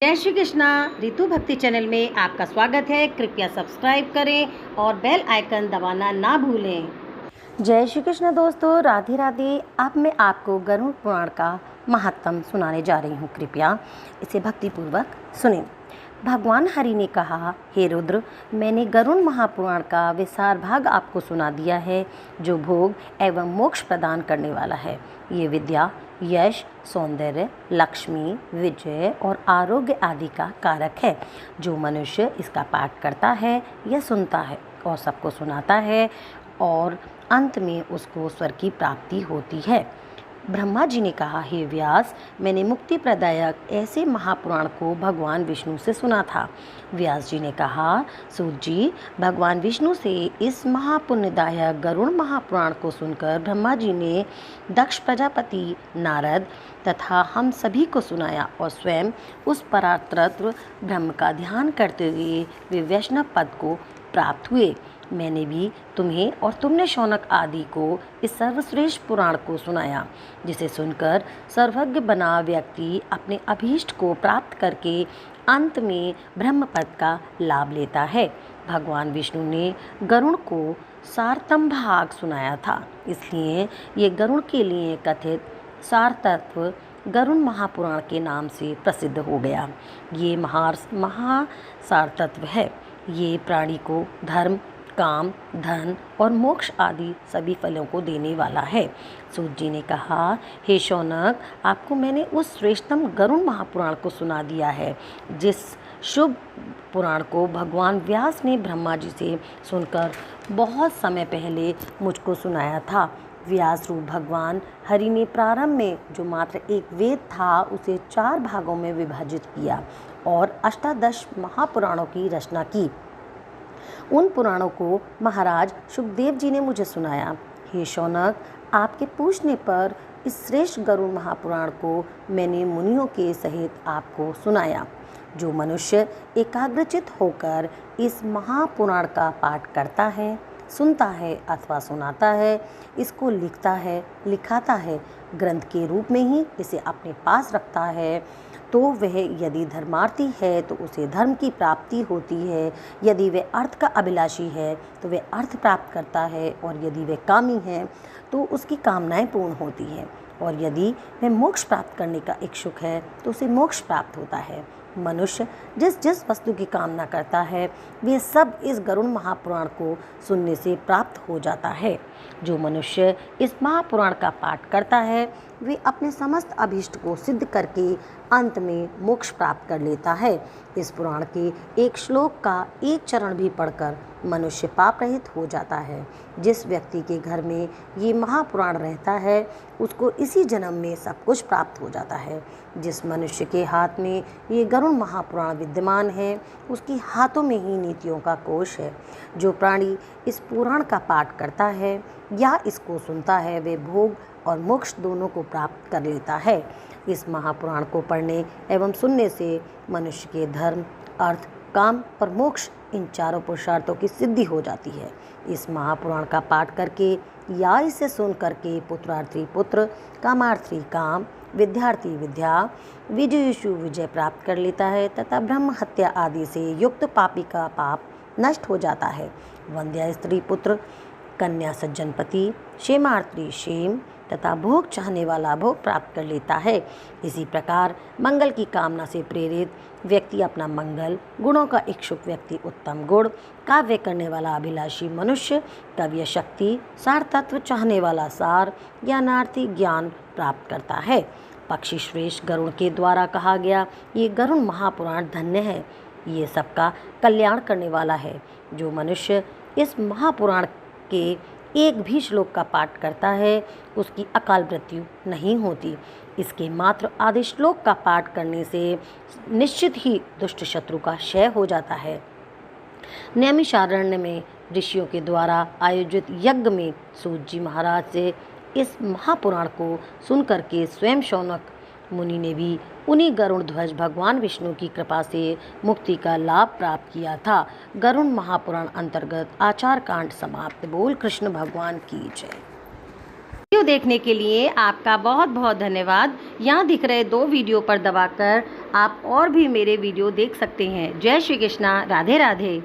जय श्री कृष्णा। रितु भक्ति चैनल में आपका स्वागत है। कृपया सब्सक्राइब करें और बेल आइकन दबाना ना भूलें। जय श्री कृष्ण दोस्तों, राधे राधे। अब मैं आपको गरुड़ पुराण का महात्म सुनाने जा रही हूँ। कृपया इसे भक्तिपूर्वक सुनें। भगवान हरि ने कहा, हे रुद्र, मैंने गरुड़ महापुराण का विस्तार भाग आपको सुना दिया है, जो भोग एवं मोक्ष प्रदान करने वाला है। ये विद्या, यश, सौंदर्य, लक्ष्मी, विजय और आरोग्य आदि का कारक है। जो मनुष्य इसका पाठ करता है या सुनता है और सबको सुनाता है और अंत में उसको स्वर्ग की प्राप्ति होती है। ब्रह्मा जी ने कहा, हे व्यास, मैंने मुक्ति प्रदायक ऐसे महापुराण को भगवान विष्णु से सुना था। व्यास जी ने कहा, सूत जी, भगवान विष्णु से इस महापुण्यदायक गरुड़ महापुराण को सुनकर ब्रह्मा जी ने दक्ष प्रजापति, नारद तथा हम सभी को सुनाया और स्वयं उस परातत्व ब्रह्म का ध्यान करते हुए वे वैष्णव पद को प्राप्त हुए। मैंने भी तुम्हें और तुमने शौनक आदि को इस सर्वश्रेष्ठ पुराण को सुनाया, जिसे सुनकर सर्वज्ञ बना व्यक्ति अपने अभीष्ट को प्राप्त करके अंत में ब्रह्म पद का लाभ लेता है। भगवान विष्णु ने गरुड़ को सारतम भाग सुनाया था, इसलिए ये गरुड़ के लिए कथित सार तत्व गरुड़ महापुराण के नाम से प्रसिद्ध हो गया। ये महासार तत्व है। ये प्राणी को धर्म, काम, धन और मोक्ष आदि सभी फलों को देने वाला है। सूत जी ने कहा, हे शौनक, आपको मैंने उस श्रेष्ठतम गरुड़ महापुराण को सुना दिया है, जिस शुभ पुराण को भगवान व्यास ने ब्रह्मा जी से सुनकर बहुत समय पहले मुझको सुनाया था। व्यास रूप भगवान हरि ने प्रारंभ में जो मात्र एक वेद था, उसे 4 भागों में विभाजित किया और 18 महापुराणों की रचना की। उन पुराणों को महाराज शुकदेव जी ने मुझे सुनाया। हे शौनक, आपके पूछने पर इस श्रेष्ठ गरुड़ महापुराण को मैंने मुनियों के सहित आपको सुनाया। जो मनुष्य एकाग्रचित होकर इस महापुराण का पाठ करता है, सुनता है अथवा सुनाता है, इसको लिखता है, लिखाता है, ग्रंथ के रूप में ही इसे अपने पास रखता है, तो वह यदि धर्मार्थी है तो उसे धर्म की प्राप्ति होती है। यदि वह अर्थ का अभिलाषी है तो वह अर्थ प्राप्त करता है, और यदि वह कामी है तो उसकी कामनाएं पूर्ण होती हैं, और यदि वह मोक्ष प्राप्त करने का इच्छुक है तो उसे मोक्ष प्राप्त होता है। मनुष्य जिस जिस वस्तु की कामना करता है, वे सब इस गरुड़ महापुराण को सुनने से प्राप्त हो जाता है। जो मनुष्य इस महापुराण का पाठ करता है, वे अपने समस्त अभीष्ट को सिद्ध करके अंत में मोक्ष प्राप्त कर लेता है। इस पुराण के एक श्लोक का एक चरण भी पढ़कर मनुष्य पाप रहित हो जाता है। जिस व्यक्ति के घर में ये महापुराण रहता है, उसको इसी जन्म में सब कुछ प्राप्त हो जाता है। जिस मनुष्य के हाथ में ये गरुड़ महापुराण विद्यमान है, उसके हाथों में ही नीतियों का कोश है। जो प्राणी इस पुराण का पाठ करता है या इसको सुनता है, वे भोग और मोक्ष दोनों को प्राप्त कर लेता है। इस महापुराण को पढ़ने एवं सुनने से मनुष्य के धर्म, अर्थ, काम और मोक्ष, इन चारों पुरुषार्थों की सिद्धि हो जाती है। इस महापुराण का पाठ करके या इसे सुन करके पुत्रार्थी पुत्र, कामार्थी काम, विद्यार्थी विद्या, विजयीषु विजय प्राप्त कर लेता है तथा ब्रह्म हत्या आदि से युक्त पापी का पाप नष्ट हो जाता है। वंध्या स्त्री पुत्र, कन्या सज्जनपति, क्षेमार्थी क्षेम तथा भोग चाहने वाला भोग प्राप्त कर लेता है। इसी प्रकार मंगल की कामना से प्रेरित व्यक्ति अपना मंगल, गुणों का इच्छुक व्यक्ति उत्तम गुण, काव्य करने वाला अभिलाषी मनुष्य काव्य शक्ति, सार तत्व चाहने वाला सार, ज्ञानार्थी ज्ञान प्राप्त करता है। पक्षी श्रेष्ठ गरुड़ के द्वारा कहा गया ये गरुड़ महापुराण धन्य है, ये सबका कल्याण करने वाला है। जो मनुष्य इस महापुराण के एक भी श्लोक का पाठ करता है, उसकी अकाल मृत्यु नहीं होती। इसके मात्र आधे श्लोक का पाठ करने से निश्चित ही दुष्ट शत्रु का क्षय हो जाता है। नैमिषारण्य में ऋषियों के द्वारा आयोजित यज्ञ में सूत जी महाराज से इस महापुराण को सुनकर के स्वयं शौनक मुनि ने भी उन्हीं गरुड़ ध्वज भगवान विष्णु की कृपा से मुक्ति का लाभ प्राप्त किया था। गरुड़ महापुराण अंतर्गत आचार कांड समाप्त। बोल कृष्ण भगवान की जय। वीडियो देखने के लिए आपका बहुत बहुत धन्यवाद। यहाँ दिख रहे 2 वीडियो पर दबाकर आप और भी मेरे वीडियो देख सकते हैं। जय श्री कृष्णा, राधे राधे।